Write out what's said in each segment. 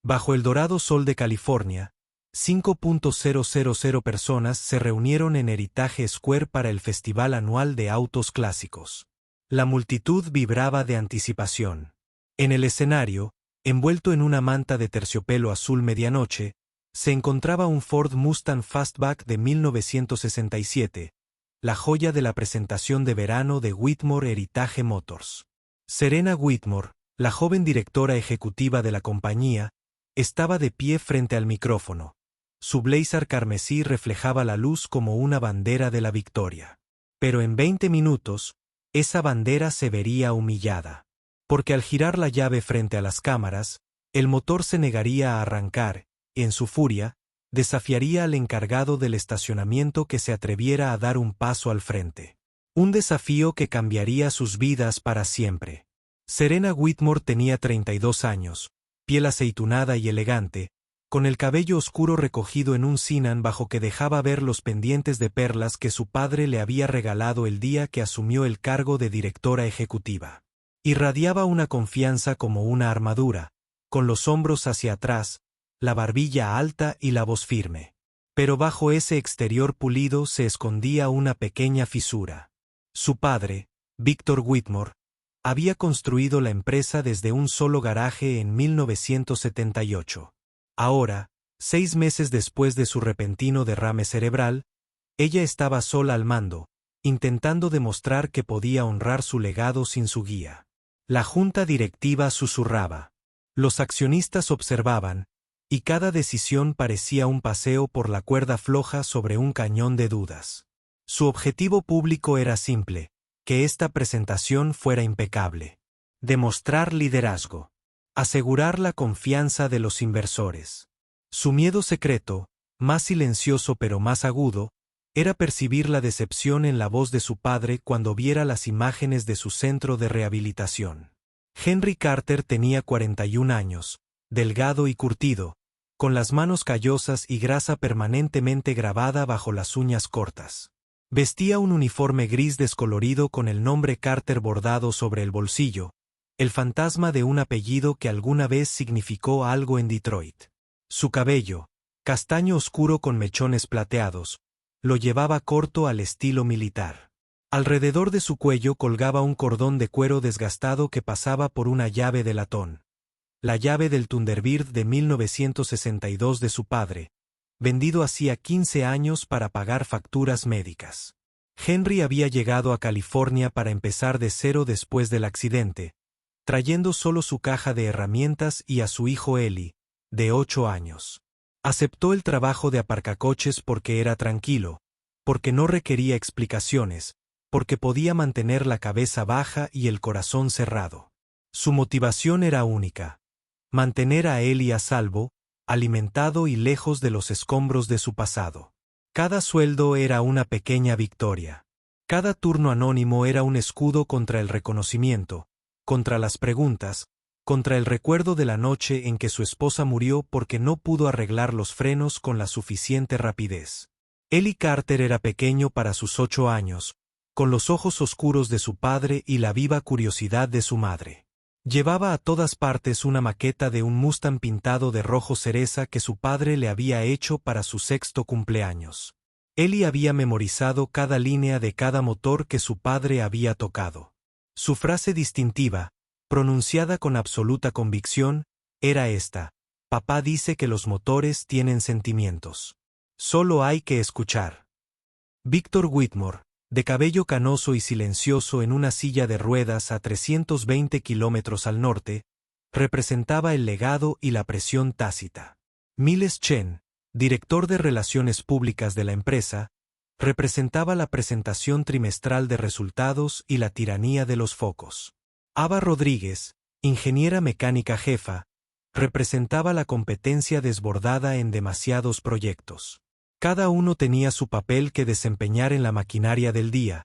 Bajo el dorado sol de California, 5.000 personas se reunieron en Heritage Square para el festival anual de autos clásicos. La multitud vibraba de anticipación. En el escenario, envuelto en una manta de terciopelo azul medianoche, se encontraba un Ford Mustang Fastback de 1967, la joya de la presentación de verano de Whitmore Heritage Motors. Serena Whitmore, la joven directora ejecutiva de la compañía, estaba de pie frente al micrófono. Su blazer carmesí reflejaba la luz como una bandera de la victoria. Pero en 20 minutos, esa bandera se vería humillada. Porque al girar la llave frente a las cámaras, el motor se negaría a arrancar, y en su furia, desafiaría al encargado del estacionamiento que se atreviera a dar un paso al frente. Un desafío que cambiaría sus vidas para siempre. Serena Whitmore tenía 32 años, piel aceitunada y elegante, con el cabello oscuro recogido en un cinan bajo que dejaba ver los pendientes de perlas que su padre le había regalado el día que asumió el cargo de directora ejecutiva. Irradiaba una confianza como una armadura, con los hombros hacia atrás, la barbilla alta y la voz firme. Pero bajo ese exterior pulido se escondía una pequeña fisura. Su padre, Victor Whitmore, había construido la empresa desde un solo garaje en 1978. Ahora, 6 meses después de su repentino derrame cerebral, ella estaba sola al mando, intentando demostrar que podía honrar su legado sin su guía. La junta directiva susurraba. Los accionistas observaban, y cada decisión parecía un paseo por la cuerda floja sobre un cañón de dudas. Su objetivo público era simple, que esta presentación fuera impecable. Demostrar liderazgo. Asegurar la confianza de los inversores. Su miedo secreto, más silencioso pero más agudo, era percibir la decepción en la voz de su padre cuando viera las imágenes de su centro de rehabilitación. Henry Carter tenía 41 años, delgado y curtido, con las manos callosas y grasa permanentemente grabada bajo las uñas cortas. Vestía un uniforme gris descolorido con el nombre Carter bordado sobre el bolsillo, el fantasma de un apellido que alguna vez significó algo en Detroit. Su cabello, castaño oscuro con mechones plateados, lo llevaba corto al estilo militar. Alrededor de su cuello colgaba un cordón de cuero desgastado que pasaba por una llave de latón. La llave del Thunderbird de 1962 de su padre, vendido hacía 15 años para pagar facturas médicas. Henry había llegado a California para empezar de cero después del accidente, trayendo solo su caja de herramientas y a su hijo Eli, de 8 años. Aceptó el trabajo de aparcacoches porque era tranquilo, porque no requería explicaciones, porque podía mantener la cabeza baja y el corazón cerrado. Su motivación era única: mantener a Eli a salvo, alimentado y lejos de los escombros de su pasado. Cada sueldo era una pequeña victoria. Cada turno anónimo era un escudo contra el reconocimiento, contra las preguntas, contra el recuerdo de la noche en que su esposa murió porque no pudo arreglar los frenos con la suficiente rapidez. Eli Carter era pequeño para sus 8 años, con los ojos oscuros de su padre y la viva curiosidad de su madre. Llevaba a todas partes una maqueta de un Mustang pintado de rojo cereza que su padre le había hecho para su 6º cumpleaños. Eli había memorizado cada línea de cada motor que su padre había tocado. Su frase distintiva, pronunciada con absoluta convicción, era esta: papá dice que los motores tienen sentimientos. Solo hay que escuchar. Victor Whitmore, de cabello canoso y silencioso en una silla de ruedas a 320 kilómetros al norte, representaba el legado y la presión tácita. Miles Chen, director de relaciones públicas de la empresa, representaba la presentación trimestral de resultados y la tiranía de los focos. Ava Rodríguez, ingeniera mecánica jefa, representaba la competencia desbordada en demasiados proyectos. Cada uno tenía su papel que desempeñar en la maquinaria del día,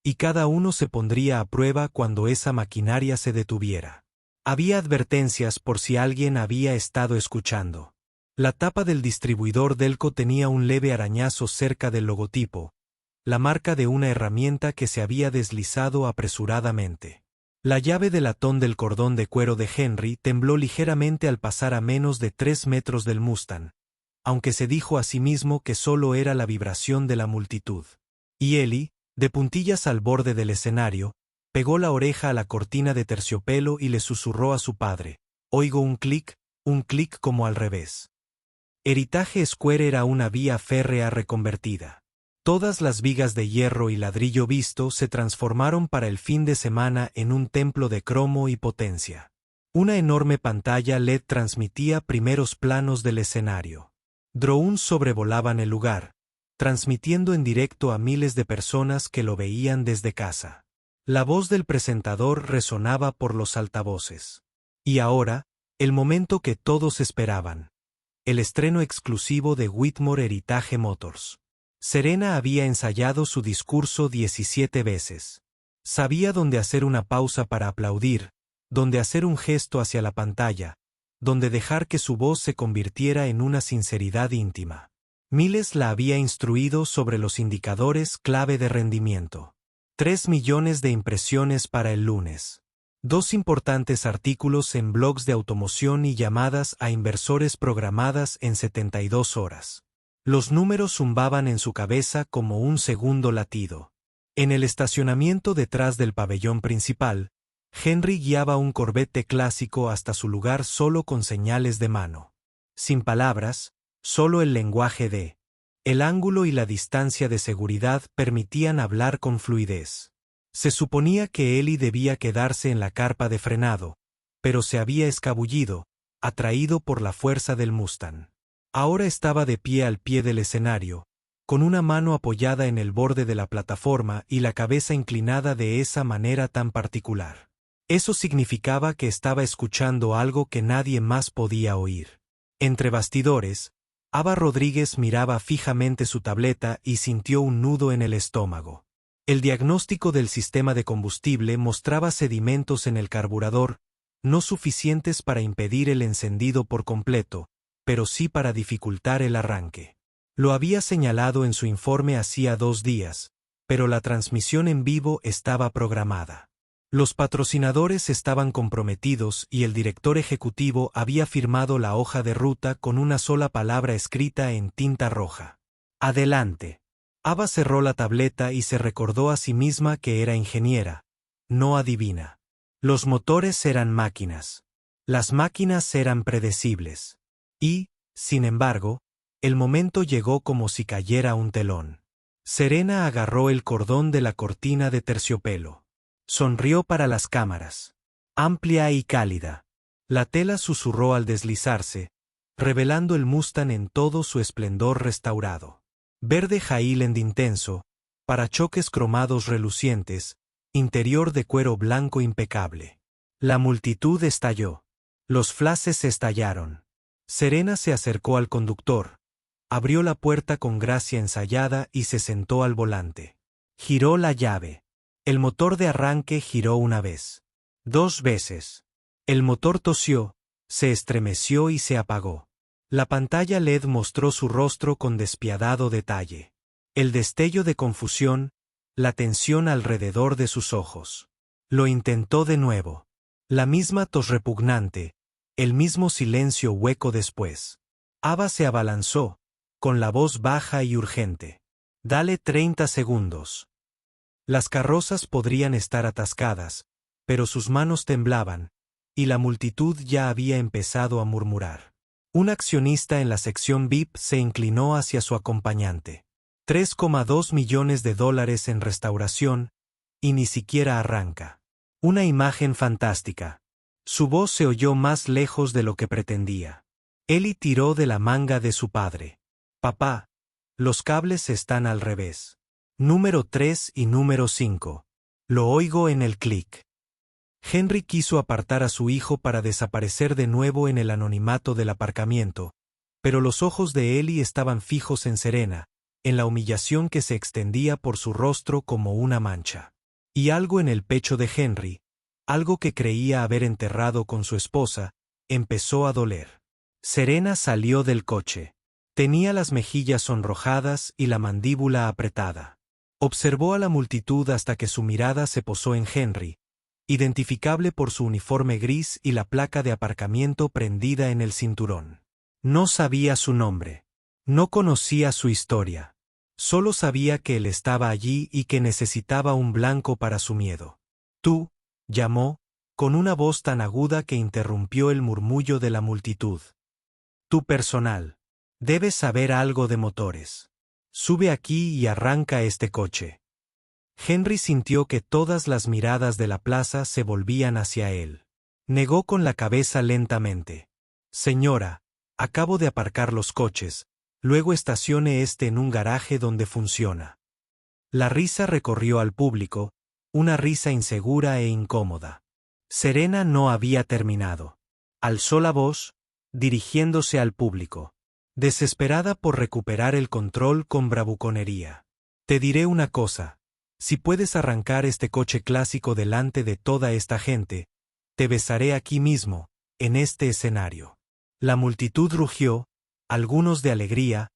y cada uno se pondría a prueba cuando esa maquinaria se detuviera. Había advertencias por si alguien había estado escuchando. La tapa del distribuidor Delco tenía un leve arañazo cerca del logotipo, la marca de una herramienta que se había deslizado apresuradamente. La llave de latón del cordón de cuero de Henry tembló ligeramente al pasar a menos de 3 metros del Mustang, aunque se dijo a sí mismo que solo era la vibración de la multitud. Y Ellie, de puntillas al borde del escenario, pegó la oreja a la cortina de terciopelo y le susurró a su padre: «Oigo un clic como al revés». Heritage Square era una vía férrea reconvertida. Todas las vigas de hierro y ladrillo visto se transformaron para el fin de semana en un templo de cromo y potencia. Una enorme pantalla LED transmitía primeros planos del escenario. Drones sobrevolaban el lugar, transmitiendo en directo a miles de personas que lo veían desde casa. La voz del presentador resonaba por los altavoces. Y ahora, el momento que todos esperaban. El estreno exclusivo de Whitmore Heritage Motors. Serena había ensayado su discurso 17 veces. Sabía dónde hacer una pausa para aplaudir, dónde hacer un gesto hacia la pantalla, dónde dejar que su voz se convirtiera en una sinceridad íntima. Miles la había instruido sobre los indicadores clave de rendimiento. 3 millones de impresiones para el lunes. 2 importantes artículos en blogs de automoción y llamadas a inversores programadas en 72 horas. Los números zumbaban en su cabeza como un segundo latido. En el estacionamiento detrás del pabellón principal, Henry guiaba un Corvette clásico hasta su lugar solo con señales de mano. Sin palabras, solo el lenguaje de. El ángulo y la distancia de seguridad permitían hablar con fluidez. Se suponía que Ellie debía quedarse en la carpa de frenado, pero se había escabullido, atraído por la fuerza del Mustang. Ahora estaba de pie al pie del escenario, con una mano apoyada en el borde de la plataforma y la cabeza inclinada de esa manera tan particular. Eso significaba que estaba escuchando algo que nadie más podía oír. Entre bastidores, Ava Rodríguez miraba fijamente su tableta y sintió un nudo en el estómago. El diagnóstico del sistema de combustible mostraba sedimentos en el carburador, no suficientes para impedir el encendido por completo, pero sí para dificultar el arranque. Lo había señalado en su informe hacía 2 días, pero la transmisión en vivo estaba programada. Los patrocinadores estaban comprometidos y el director ejecutivo había firmado la hoja de ruta con una sola palabra escrita en tinta roja. Adelante. Ava cerró la tableta y se recordó a sí misma que era ingeniera, no adivina. Los motores eran máquinas. Las máquinas eran predecibles. Y, sin embargo, el momento llegó como si cayera un telón. Serena agarró el cordón de la cortina de terciopelo. Sonrió para las cámaras. Amplia y cálida. La tela susurró al deslizarse, revelando el Mustang en todo su esplendor restaurado. Verde Highland intenso, parachoques cromados relucientes, interior de cuero blanco impecable. La multitud estalló. Los flashes estallaron. Serena se acercó al conductor, abrió la puerta con gracia ensayada y se sentó al volante. Giró la llave. El motor de arranque giró una vez. 2 veces. El motor tosió, se estremeció y se apagó. La pantalla LED mostró su rostro con despiadado detalle. El destello de confusión, la tensión alrededor de sus ojos. Lo intentó de nuevo. La misma tos repugnante, el mismo silencio hueco después. Ava se abalanzó, con la voz baja y urgente. Dale 30 segundos. Las carrozas podrían estar atascadas, pero sus manos temblaban, y la multitud ya había empezado a murmurar. Un accionista en la sección VIP se inclinó hacia su acompañante. 3,2 millones de dólares en restauración, y ni siquiera arranca. Una imagen fantástica. Su voz se oyó más lejos de lo que pretendía. Ellie tiró de la manga de su padre. Papá, los cables están al revés. Número 3 y número 5. Lo oigo en el clic. Henry quiso apartar a su hijo para desaparecer de nuevo en el anonimato del aparcamiento, pero los ojos de Ellie estaban fijos en Serena, en la humillación que se extendía por su rostro como una mancha. Y algo en el pecho de Henry, algo que creía haber enterrado con su esposa, empezó a doler. Serena salió del coche. Tenía las mejillas sonrojadas y la mandíbula apretada. Observó a la multitud hasta que su mirada se posó en Henry, identificable por su uniforme gris y la placa de aparcamiento prendida en el cinturón. No sabía su nombre. No conocía su historia. Solo sabía que él estaba allí y que necesitaba un blanco para su miedo. «Tú», llamó, con una voz tan aguda que interrumpió el murmullo de la multitud. «Tu personal. Debes saber algo de motores. Sube aquí y arranca este coche». Henry sintió que todas las miradas de la plaza se volvían hacia él. Negó con la cabeza lentamente. «Señora, acabo de aparcar los coches, luego estacione este en un garaje donde funciona». La risa recorrió al público, una risa insegura e incómoda. Serena no había terminado. Alzó la voz, dirigiéndose al público, desesperada por recuperar el control con bravuconería. «Te diré una cosa. Si puedes arrancar este coche clásico delante de toda esta gente, te besaré aquí mismo, en este escenario». La multitud rugió, algunos de alegría,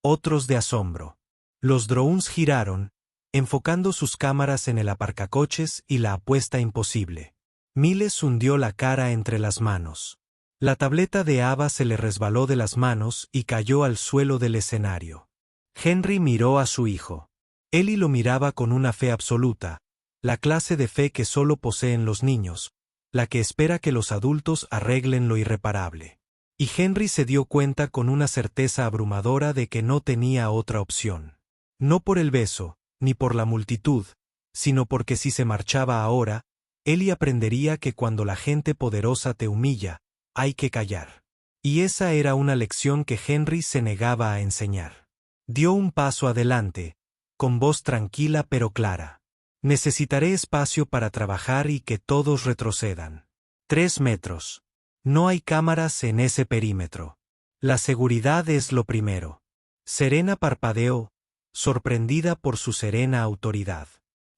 otros de asombro. Los drones giraron, enfocando sus cámaras en el aparcacoches y la apuesta imposible. Miles hundió la cara entre las manos. La tableta de Ava se le resbaló de las manos y cayó al suelo del escenario. Henry miró a su hijo. Ellie lo miraba con una fe absoluta, la clase de fe que solo poseen los niños, la que espera que los adultos arreglen lo irreparable. Y Henry se dio cuenta con una certeza abrumadora de que no tenía otra opción. No por el beso, ni por la multitud, sino porque si se marchaba ahora, Ellie aprendería que cuando la gente poderosa te humilla, hay que callar. Y esa era una lección que Henry se negaba a enseñar. Dio un paso adelante, con voz tranquila pero clara. «Necesitaré espacio para trabajar y que todos retrocedan. 3 metros. No hay cámaras en ese perímetro. La seguridad es lo primero». Serena parpadeó, sorprendida por su serena autoridad.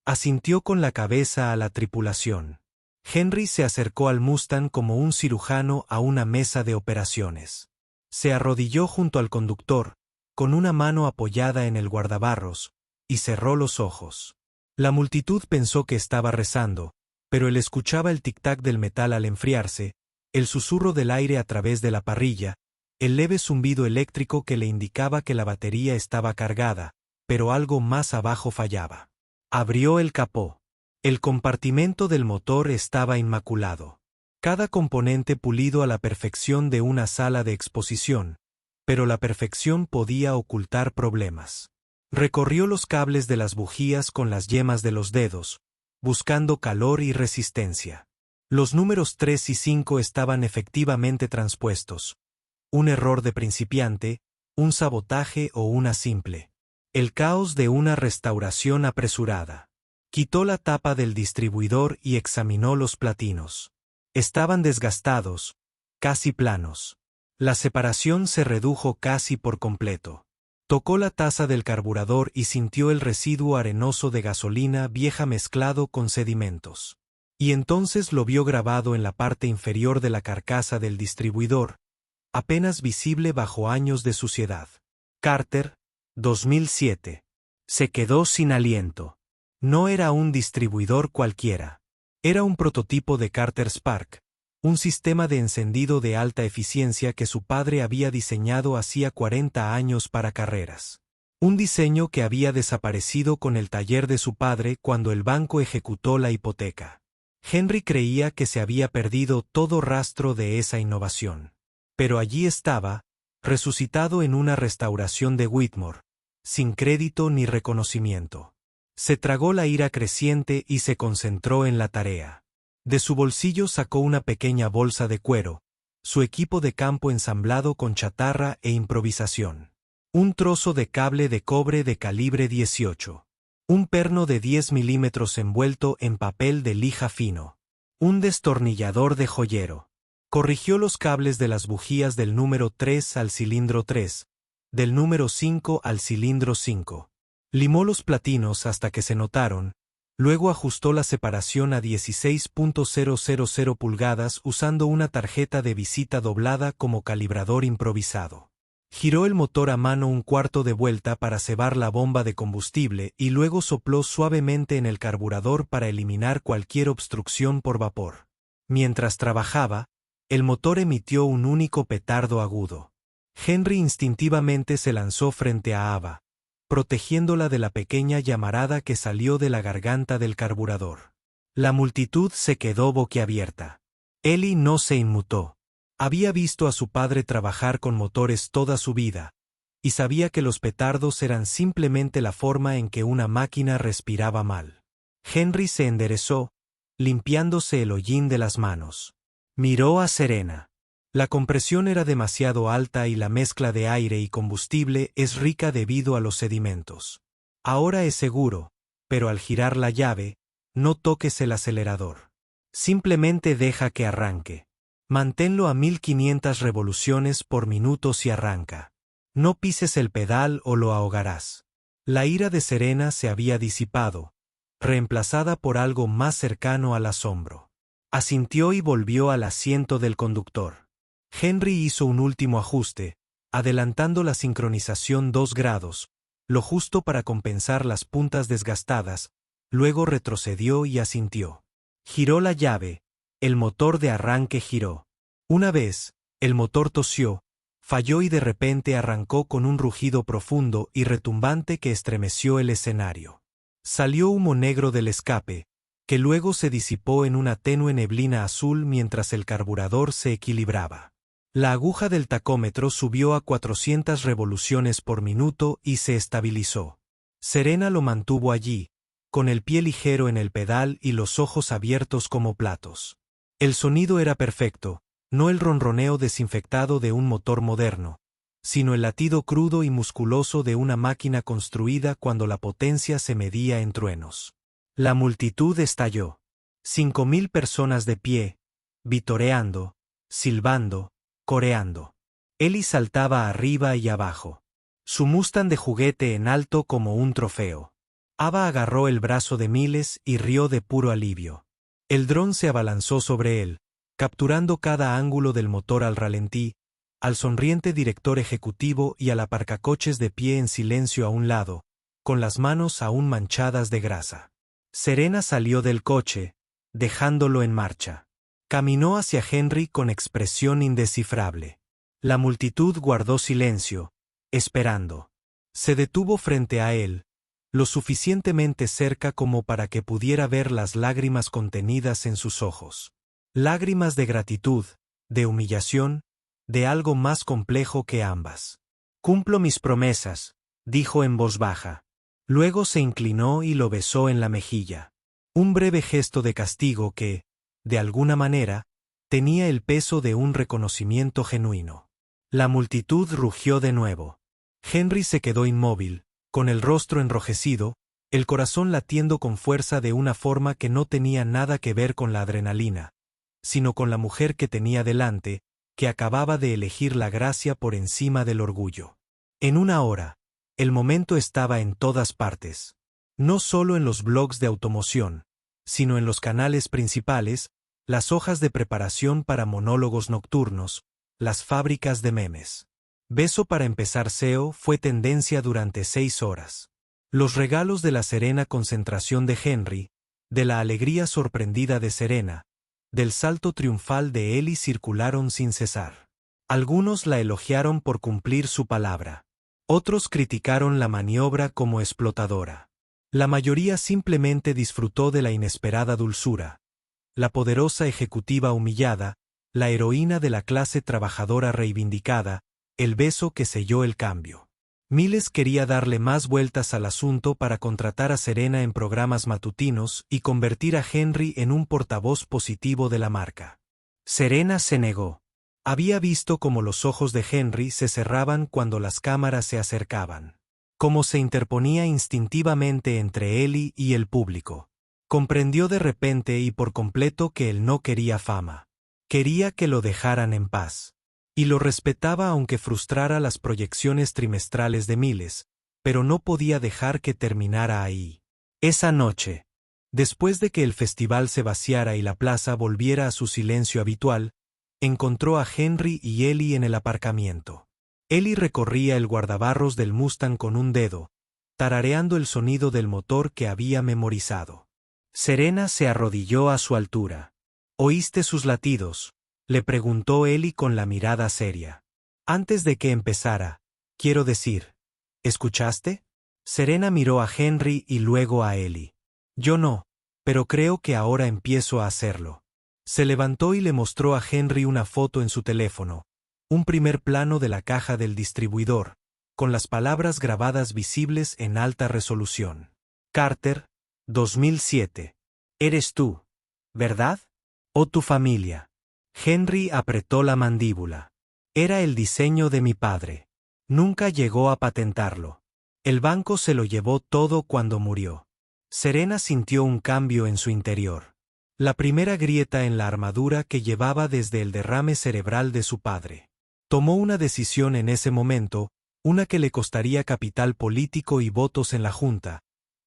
Asintió con la cabeza a la tripulación. Henry se acercó al Mustang como un cirujano a una mesa de operaciones. Se arrodilló junto al conductor, con una mano apoyada en el guardabarros, y cerró los ojos. La multitud pensó que estaba rezando, pero él escuchaba el tic-tac del metal al enfriarse, el susurro del aire a través de la parrilla, el leve zumbido eléctrico que le indicaba que la batería estaba cargada, pero algo más abajo fallaba. Abrió el capó. El compartimento del motor estaba inmaculado. Cada componente pulido a la perfección de una sala de exposición, pero la perfección podía ocultar problemas. Recorrió los cables de las bujías con las yemas de los dedos, buscando calor y resistencia. Los números 3 y 5 estaban efectivamente transpuestos. Un error de principiante, un sabotaje o una simple. El caos de una restauración apresurada. Quitó la tapa del distribuidor y examinó los platinos. Estaban desgastados, casi planos. La separación se redujo casi por completo. Tocó la taza del carburador y sintió el residuo arenoso de gasolina vieja mezclado con sedimentos. Y entonces lo vio grabado en la parte inferior de la carcasa del distribuidor, apenas visible bajo años de suciedad. Carter, 2007. Se quedó sin aliento. No era un distribuidor cualquiera. Era un prototipo de Carter Spark, un sistema de encendido de alta eficiencia que su padre había diseñado hacía 40 años para carreras. Un diseño que había desaparecido con el taller de su padre cuando el banco ejecutó la hipoteca. Henry creía que se había perdido todo rastro de esa innovación. Pero allí estaba, resucitado en una restauración de Whitmore, sin crédito ni reconocimiento. Se tragó la ira creciente y se concentró en la tarea. De su bolsillo sacó una pequeña bolsa de cuero, su equipo de campo ensamblado con chatarra e improvisación. Un trozo de cable de cobre de calibre 18. Un perno de 10 milímetros envuelto en papel de lija fino. Un destornillador de joyero. Corrigió los cables de las bujías del número 3 al cilindro 3, del número 5 al cilindro 5. Limó los platinos hasta que se notaron, luego ajustó la separación a 16.000 pulgadas usando una tarjeta de visita doblada como calibrador improvisado. Giró el motor a mano un cuarto de vuelta para cebar la bomba de combustible y luego sopló suavemente en el carburador para eliminar cualquier obstrucción por vapor. Mientras trabajaba, el motor emitió un único petardo agudo. Henry instintivamente se lanzó frente a Ava, protegiéndola de la pequeña llamarada que salió de la garganta del carburador. La multitud se quedó boquiabierta. Ellie no se inmutó. Había visto a su padre trabajar con motores toda su vida, y sabía que los petardos eran simplemente la forma en que una máquina respiraba mal. Henry se enderezó, limpiándose el hollín de las manos. Miró a Serena. La compresión era demasiado alta y la mezcla de aire y combustible es rica debido a los sedimentos. Ahora es seguro, pero al girar la llave, no toques el acelerador. Simplemente deja que arranque. Manténlo a 1500 revoluciones por minuto si arranca. No pises el pedal o lo ahogarás. La ira de Serena se había disipado, reemplazada por algo más cercano al asombro. Asintió y volvió al asiento del conductor. Henry hizo un último ajuste, adelantando la sincronización 2 grados, lo justo para compensar las puntas desgastadas, luego retrocedió y asintió. Giró la llave. El motor de arranque giró. Una vez, el motor tosió, falló y de repente arrancó con un rugido profundo y retumbante que estremeció el escenario. Salió humo negro del escape, que luego se disipó en una tenue neblina azul mientras el carburador se equilibraba. La aguja del tacómetro subió a 400 revoluciones por minuto y se estabilizó. Serena lo mantuvo allí, con el pie ligero en el pedal y los ojos abiertos como platos. El sonido era perfecto, no el ronroneo desinfectado de un motor moderno, sino el latido crudo y musculoso de una máquina construida cuando la potencia se medía en truenos. La multitud estalló. 5000 personas de pie, vitoreando, silbando, coreando. Ellie saltaba arriba y abajo. Su Mustang de juguete en alto como un trofeo. Ava agarró el brazo de Miles y rió de puro alivio. El dron se abalanzó sobre él, capturando cada ángulo del motor al ralentí, al sonriente director ejecutivo y al aparcacoches de pie en silencio a un lado, con las manos aún manchadas de grasa. Serena salió del coche, dejándolo en marcha. Caminó hacia Henry con expresión indescifrable. La multitud guardó silencio, esperando. Se detuvo frente a él, lo suficientemente cerca como para que pudiera ver las lágrimas contenidas en sus ojos. Lágrimas de gratitud, de humillación, de algo más complejo que ambas. «Cumplo mis promesas», dijo en voz baja. Luego se inclinó y lo besó en la mejilla. Un breve gesto de castigo que, de alguna manera, tenía el peso de un reconocimiento genuino. La multitud rugió de nuevo. Henry se quedó inmóvil, con el rostro enrojecido, el corazón latiendo con fuerza de una forma que no tenía nada que ver con la adrenalina, sino con la mujer que tenía delante, que acababa de elegir la gracia por encima del orgullo. En una hora, el momento estaba en todas partes. No solo en los blogs de automoción, sino en los canales principales, las hojas de preparación para monólogos nocturnos, las fábricas de memes. Beso para empezar SEO fue tendencia durante 6 horas. Los regalos de la serena concentración de Henry, de la alegría sorprendida de Serena, del salto triunfal de Ellie circularon sin cesar. Algunos la elogiaron por cumplir su palabra. Otros criticaron la maniobra como explotadora. La mayoría simplemente disfrutó de la inesperada dulzura. La poderosa ejecutiva humillada, la heroína de la clase trabajadora reivindicada, el beso que selló el cambio. Miles quería darle más vueltas al asunto para contratar a Serena en programas matutinos y convertir a Henry en un portavoz positivo de la marca. Serena se negó. Había visto cómo los ojos de Henry se cerraban cuando las cámaras se acercaban. Cómo se interponía instintivamente entre Ellie y el público. Comprendió de repente y por completo que él no quería fama. Quería que lo dejaran en paz. Y lo respetaba aunque frustrara las proyecciones trimestrales de Miles, pero no podía dejar que terminara ahí. Esa noche, después de que el festival se vaciara y la plaza volviera a su silencio habitual, encontró a Henry y Ellie en el aparcamiento. Ellie recorría el guardabarros del Mustang con un dedo, tarareando el sonido del motor que había memorizado. Serena se arrodilló a su altura. ¿Oíste sus latidos?, le preguntó Ellie con la mirada seria. Antes de que empezara, quiero decir, ¿escuchaste? Serena miró a Henry y luego a Ellie. Yo no, pero creo que ahora empiezo a hacerlo. Se levantó y le mostró a Henry una foto en su teléfono, un primer plano de la caja del distribuidor, con las palabras grabadas visibles en alta resolución. Carter, 2007. Eres tú, ¿verdad? ¿O tu familia? Henry apretó la mandíbula. Era el diseño de mi padre. Nunca llegó a patentarlo. El banco se lo llevó todo cuando murió. Serena sintió un cambio en su interior. La primera grieta en la armadura que llevaba desde el derrame cerebral de su padre. Tomó una decisión en ese momento, una que le costaría capital político y votos en la Junta,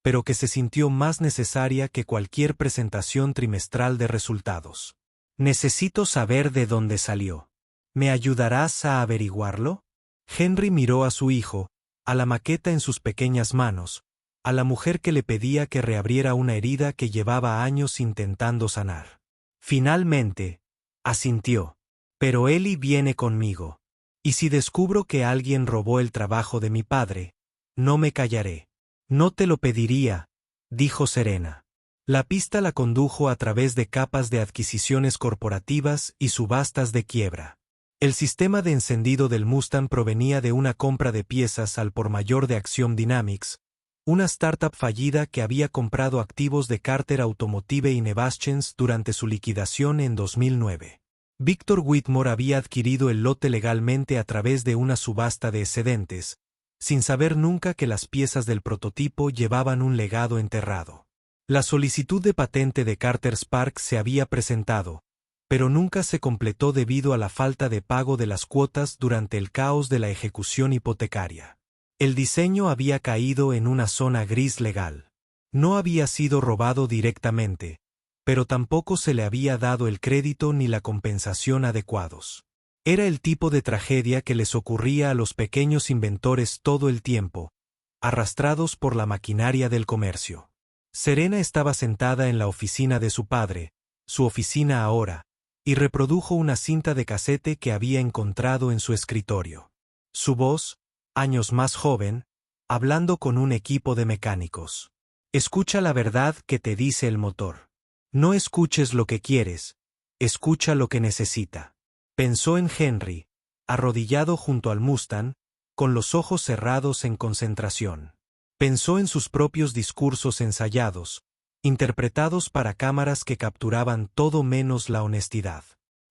pero que se sintió más necesaria que cualquier presentación trimestral de resultados. Necesito saber de dónde salió. ¿Me ayudarás a averiguarlo? Henry miró a su hijo, a la maqueta en sus pequeñas manos, a la mujer que le pedía que reabriera una herida que llevaba años intentando sanar. Finalmente, asintió. Pero Ellie viene conmigo. Y si descubro que alguien robó el trabajo de mi padre, no me callaré. No te lo pediría, dijo Serena. La pista la condujo a través de capas de adquisiciones corporativas y subastas de quiebra. El sistema de encendido del Mustang provenía de una compra de piezas al por mayor de Axiom Dynamics, una startup fallida que había comprado activos de Carter Automotive y Nevaschens durante su liquidación en 2009. Victor Whitmore había adquirido el lote legalmente a través de una subasta de excedentes, sin saber nunca que las piezas del prototipo llevaban un legado enterrado. La solicitud de patente de Carter Spark se había presentado, pero nunca se completó debido a la falta de pago de las cuotas durante el caos de la ejecución hipotecaria. El diseño había caído en una zona gris legal. No había sido robado directamente, pero tampoco se le había dado el crédito ni la compensación adecuados. Era el tipo de tragedia que les ocurría a los pequeños inventores todo el tiempo, arrastrados por la maquinaria del comercio. Serena estaba sentada en la oficina de su padre, su oficina ahora, y reprodujo una cinta de casete que había encontrado en su escritorio. Su voz, años más joven, hablando con un equipo de mecánicos. Escucha la verdad que te dice el motor. No escuches lo que quieres, escucha lo que necesita. Pensó en Henry, arrodillado junto al Mustang, con los ojos cerrados en concentración. Pensó en sus propios discursos ensayados, interpretados para cámaras que capturaban todo menos la honestidad.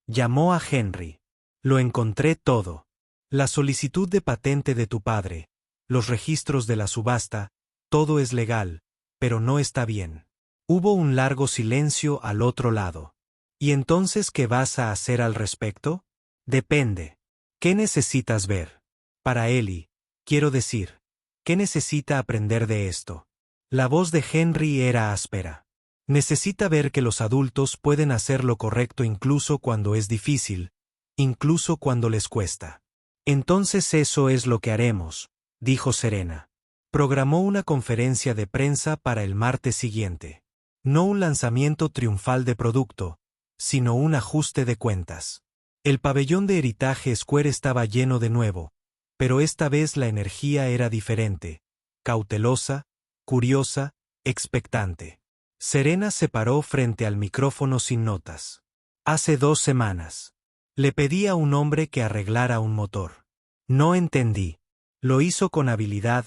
Llamó a Henry. Lo encontré todo. La solicitud de patente de tu padre, los registros de la subasta, todo es legal, pero no está bien. Hubo un largo silencio al otro lado. ¿Y entonces qué vas a hacer al respecto? Depende. ¿Qué necesitas ver? Para Ellie, quiero decir, ¿qué necesita aprender de esto? La voz de Henry era áspera. Necesita ver que los adultos pueden hacer lo correcto incluso cuando es difícil, incluso cuando les cuesta. Entonces eso es lo que haremos, dijo Serena. Programó una conferencia de prensa para el martes siguiente. No un lanzamiento triunfal de producto, sino un ajuste de cuentas. El pabellón de Heritage Square estaba lleno de nuevo, pero esta vez la energía era diferente, cautelosa, curiosa, expectante. Serena se paró frente al micrófono sin notas. Hace 2 semanas. Le pedí a un hombre que arreglara un motor. No entendí. Lo hizo con habilidad,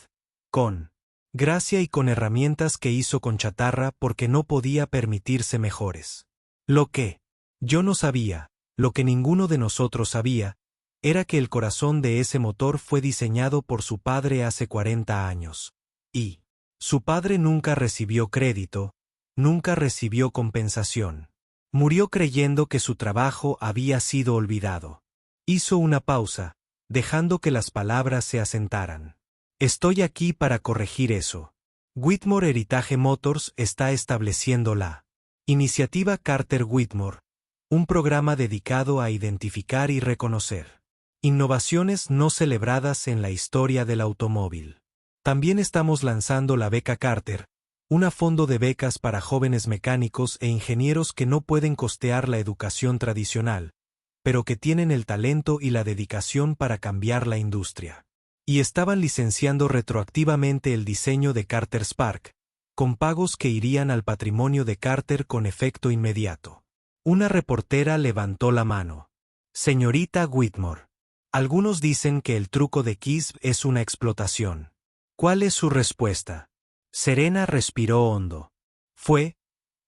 con gracia y con herramientas que hizo con chatarra porque no podía permitirse mejores. Lo que yo no sabía, lo que ninguno de nosotros sabía, era que el corazón de ese motor fue diseñado por su padre hace 40 años. Y su padre nunca recibió crédito, nunca recibió compensación. Murió creyendo que su trabajo había sido olvidado. Hizo una pausa, dejando que las palabras se asentaran. Estoy aquí para corregir eso. Whitmore Heritage Motors está estableciendo la Iniciativa Carter Whitmore, un programa dedicado a identificar y reconocer Innovaciones no celebradas en la historia del automóvil. También estamos lanzando la Beca Carter, un fondo de becas para jóvenes mecánicos e ingenieros que no pueden costear la educación tradicional, pero que tienen el talento y la dedicación para cambiar la industria. Y estaban licenciando retroactivamente el diseño de Carter Spark, con pagos que irían al patrimonio de Carter con efecto inmediato. Una reportera levantó la mano. Señorita Whitmore, algunos dicen que el truco de Kisb es una explotación. ¿Cuál es su respuesta? Serena respiró hondo.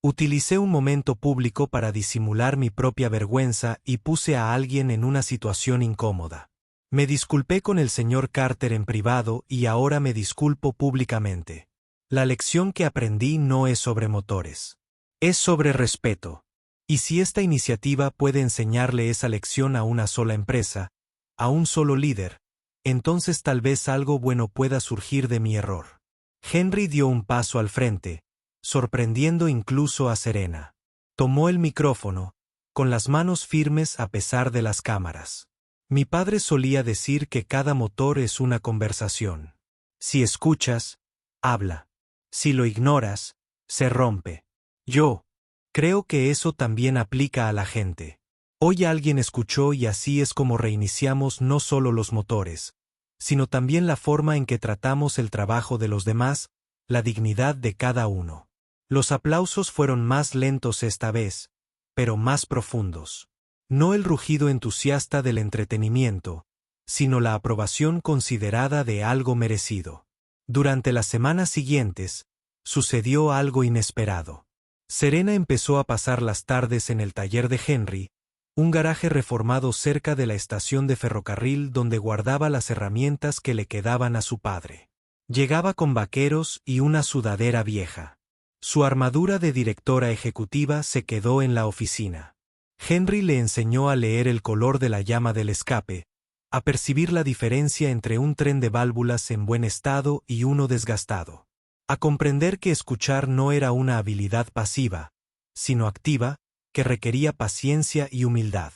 Utilicé un momento público para disimular mi propia vergüenza y puse a alguien en una situación incómoda. Me disculpé con el señor Carter en privado y ahora me disculpo públicamente. La lección que aprendí no es sobre motores. Es sobre respeto. Y si esta iniciativa puede enseñarle esa lección a una sola empresa, a un solo líder, entonces tal vez algo bueno pueda surgir de mi error. Henry dio un paso al frente, sorprendiendo incluso a Serena. Tomó el micrófono, con las manos firmes a pesar de las cámaras. Mi padre solía decir que cada motor es una conversación. Si escuchas, habla. Si lo ignoras, se rompe. Yo creo que eso también aplica a la gente. Hoy alguien escuchó y así es como reiniciamos no solo los motores, sino también la forma en que tratamos el trabajo de los demás, la dignidad de cada uno. Los aplausos fueron más lentos esta vez, pero más profundos. No el rugido entusiasta del entretenimiento, sino la aprobación considerada de algo merecido. Durante las semanas siguientes, sucedió algo inesperado. Serena empezó a pasar las tardes en el taller de Henry, un garaje reformado cerca de la estación de ferrocarril donde guardaba las herramientas que le quedaban a su padre. Llegaba con vaqueros y una sudadera vieja. Su armadura de directora ejecutiva se quedó en la oficina. Henry le enseñó a leer el color de la llama del escape, a percibir la diferencia entre un tren de válvulas en buen estado y uno desgastado, a comprender que escuchar no era una habilidad pasiva, sino activa, que requería paciencia y humildad.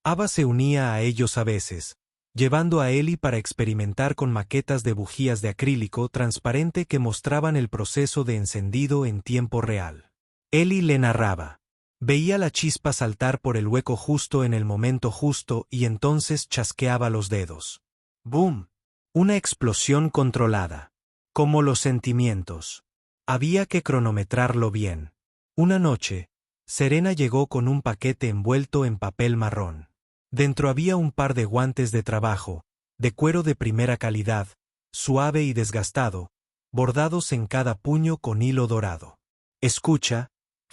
Ava se unía a ellos a veces, llevando a Ellie para experimentar con maquetas de bujías de acrílico transparente que mostraban el proceso de encendido en tiempo real. Ellie le narraba. Veía la chispa saltar por el hueco justo en el momento justo y entonces chasqueaba los dedos. ¡Boom! Una explosión controlada. Como los sentimientos. Había que cronometrarlo bien. Una noche, Serena llegó con un paquete envuelto en papel marrón. Dentro había un par de guantes de trabajo, de cuero de primera calidad, suave y desgastado, bordados en cada puño con hilo dorado. Escucha,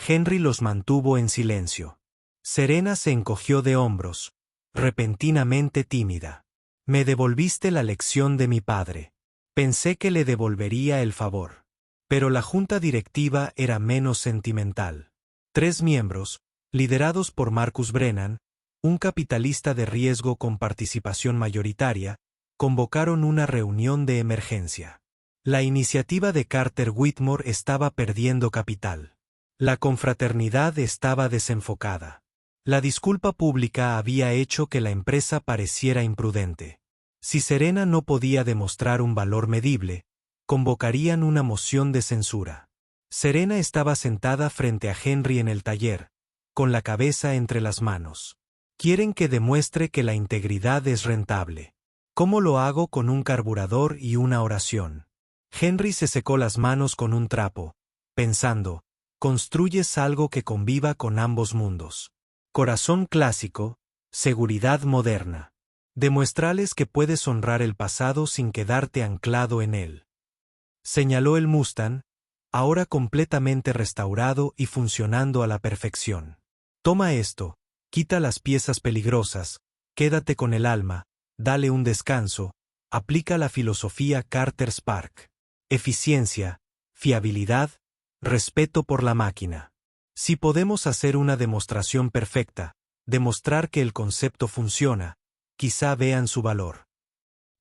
Henry los mantuvo en silencio. Serena se encogió de hombros, repentinamente tímida. Me devolviste la lección de mi padre. Pensé que le devolvería el favor. Pero la junta directiva era menos sentimental. 3 miembros, liderados por Marcus Brennan, un capitalista de riesgo con participación mayoritaria, convocaron una reunión de emergencia. La iniciativa de Carter Whitmore estaba perdiendo capital. La confraternidad estaba desenfocada. La disculpa pública había hecho que la empresa pareciera imprudente. Si Serena no podía demostrar un valor medible, convocarían una moción de censura. Serena estaba sentada frente a Henry en el taller, con la cabeza entre las manos. Quieren que demuestre que la integridad es rentable. ¿Cómo lo hago con un carburador y una oración? Henry se secó las manos con un trapo, pensando, construyes algo que conviva con ambos mundos. Corazón clásico, seguridad moderna. Demuéstrales que puedes honrar el pasado sin quedarte anclado en él. Señaló el Mustang, ahora completamente restaurado y funcionando a la perfección. Toma esto, quita las piezas peligrosas, quédate con el alma, dale un descanso, aplica la filosofía Carter Spark. Eficiencia, fiabilidad, respeto por la máquina. Si podemos hacer una demostración perfecta, demostrar que el concepto funciona, quizá vean su valor.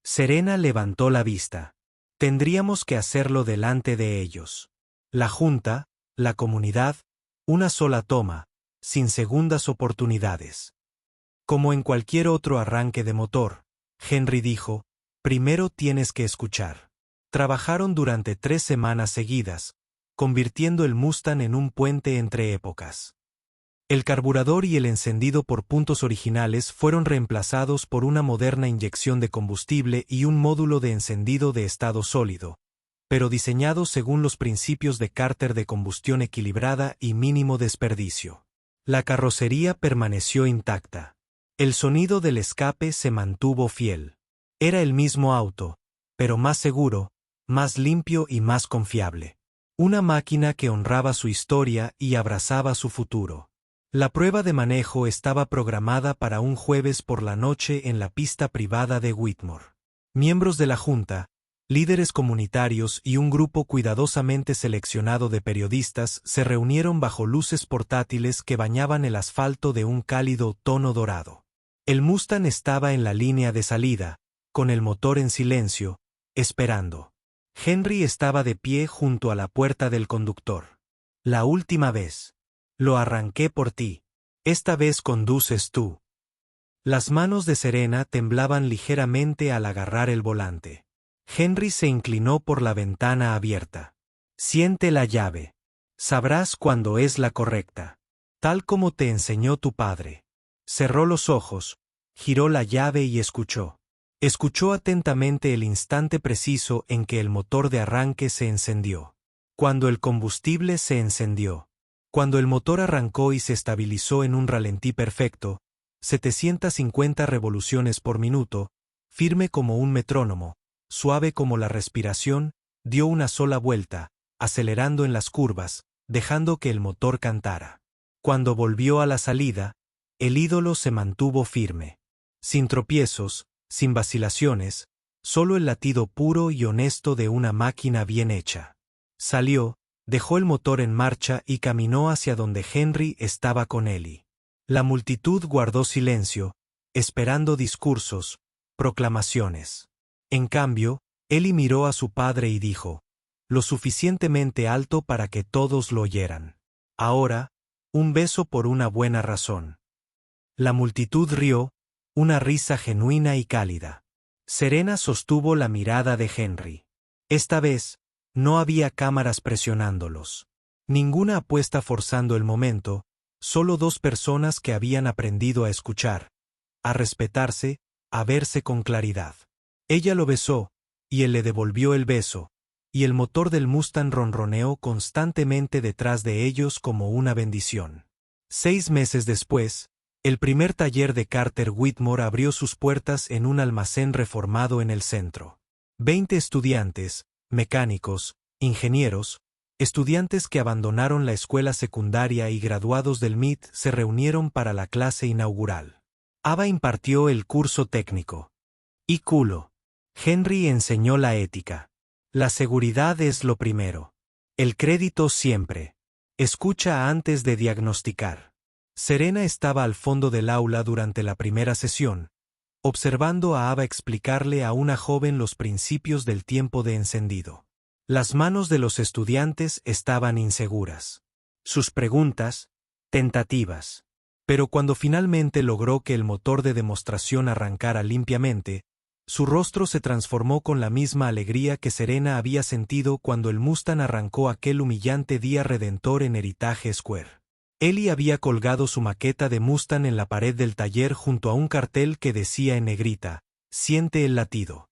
Serena levantó la vista. Tendríamos que hacerlo delante de ellos. La junta, la comunidad, una sola toma, sin segundas oportunidades. Como en cualquier otro arranque de motor, Henry dijo, primero tienes que escuchar. Trabajaron durante 3 semanas seguidas, convirtiendo el Mustang en un puente entre épocas. El carburador y el encendido por puntos originales fueron reemplazados por una moderna inyección de combustible y un módulo de encendido de estado sólido, pero diseñado según los principios de Carter de combustión equilibrada y mínimo desperdicio. La carrocería permaneció intacta. El sonido del escape se mantuvo fiel. Era el mismo auto, pero más seguro, más limpio y más confiable. Una máquina que honraba su historia y abrazaba su futuro. La prueba de manejo estaba programada para un jueves por la noche en la pista privada de Whitmore. Miembros de la Junta, líderes comunitarios y un grupo cuidadosamente seleccionado de periodistas se reunieron bajo luces portátiles que bañaban el asfalto de un cálido tono dorado. El Mustang estaba en la línea de salida, con el motor en silencio, esperando. Henry estaba de pie junto a la puerta del conductor. La última vez. Lo arranqué por ti. Esta vez conduces tú. Las manos de Serena temblaban ligeramente al agarrar el volante. Henry se inclinó por la ventana abierta. Siente la llave. Sabrás cuándo es la correcta. Tal como te enseñó tu padre. Cerró los ojos, giró la llave y escuchó. Escuchó atentamente el instante preciso en que el motor de arranque se encendió. Cuando el combustible se encendió. Cuando el motor arrancó y se estabilizó en un ralentí perfecto, 750 revoluciones por minuto, firme como un metrónomo, suave como la respiración, dio una sola vuelta, acelerando en las curvas, dejando que el motor cantara. Cuando volvió a la salida, el ídolo se mantuvo firme. Sin tropiezos, sin vacilaciones, solo el latido puro y honesto de una máquina bien hecha. Salió, dejó el motor en marcha y caminó hacia donde Henry estaba con Ellie. La multitud guardó silencio, esperando discursos, proclamaciones. En cambio, Ellie miró a su padre y dijo, lo suficientemente alto para que todos lo oyeran. Ahora, un beso por una buena razón. La multitud rió, una risa genuina y cálida. Serena sostuvo la mirada de Henry. Esta vez, no había cámaras presionándolos. Ninguna apuesta forzando el momento, solo 2 personas que habían aprendido a escuchar, a respetarse, a verse con claridad. Ella lo besó, y él le devolvió el beso, y el motor del Mustang ronroneó constantemente detrás de ellos como una bendición. 6 meses después, el primer taller de Carter Whitmore abrió sus puertas en un almacén reformado en el centro. 20 estudiantes, mecánicos, ingenieros, estudiantes que abandonaron la escuela secundaria y graduados del MIT se reunieron para la clase inaugural. Ava impartió el curso técnico. Y culo. Henry enseñó la ética. La seguridad es lo primero. El crédito siempre. Escucha antes de diagnosticar. Serena estaba al fondo del aula durante la primera sesión, observando a Ava explicarle a una joven los principios del tiempo de encendido. Las manos de los estudiantes estaban inseguras. Sus preguntas, tentativas. Pero cuando finalmente logró que el motor de demostración arrancara limpiamente, su rostro se transformó con la misma alegría que Serena había sentido cuando el Mustang arrancó aquel humillante día redentor en Heritage Square. Ellie había colgado su maqueta de Mustang en la pared del taller junto a un cartel que decía en negrita, «Siente el latido».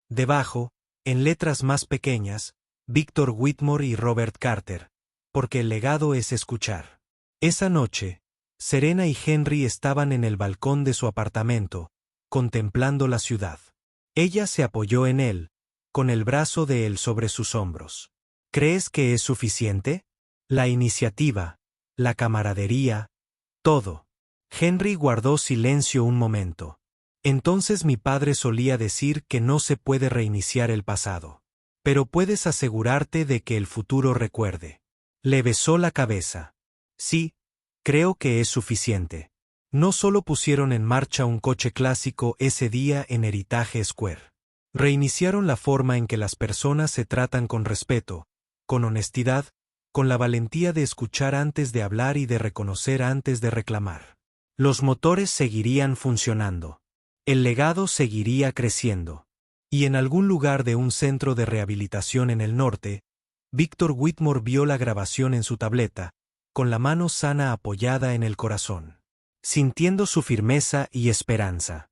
Debajo, en letras más pequeñas, Victor Whitmore y Robert Carter, porque el legado es escuchar. Esa noche, Serena y Henry estaban en el balcón de su apartamento, contemplando la ciudad. Ella se apoyó en él, con el brazo de él sobre sus hombros. ¿Crees que es suficiente? La iniciativa, la camaradería, todo. Henry guardó silencio un momento. Entonces mi padre solía decir que no se puede reiniciar el pasado. Pero puedes asegurarte de que el futuro recuerde. Le besó la cabeza. Sí, creo que es suficiente. No solo pusieron en marcha un coche clásico ese día en Heritage Square. Reiniciaron la forma en que las personas se tratan con respeto, con honestidad, con la valentía de escuchar antes de hablar y de reconocer antes de reclamar. Los motores seguirían funcionando. El legado seguiría creciendo. Y en algún lugar de un centro de rehabilitación en el norte, Victor Whitmore vio la grabación en su tableta, con la mano sana apoyada en el corazón, sintiendo su firmeza y esperanza.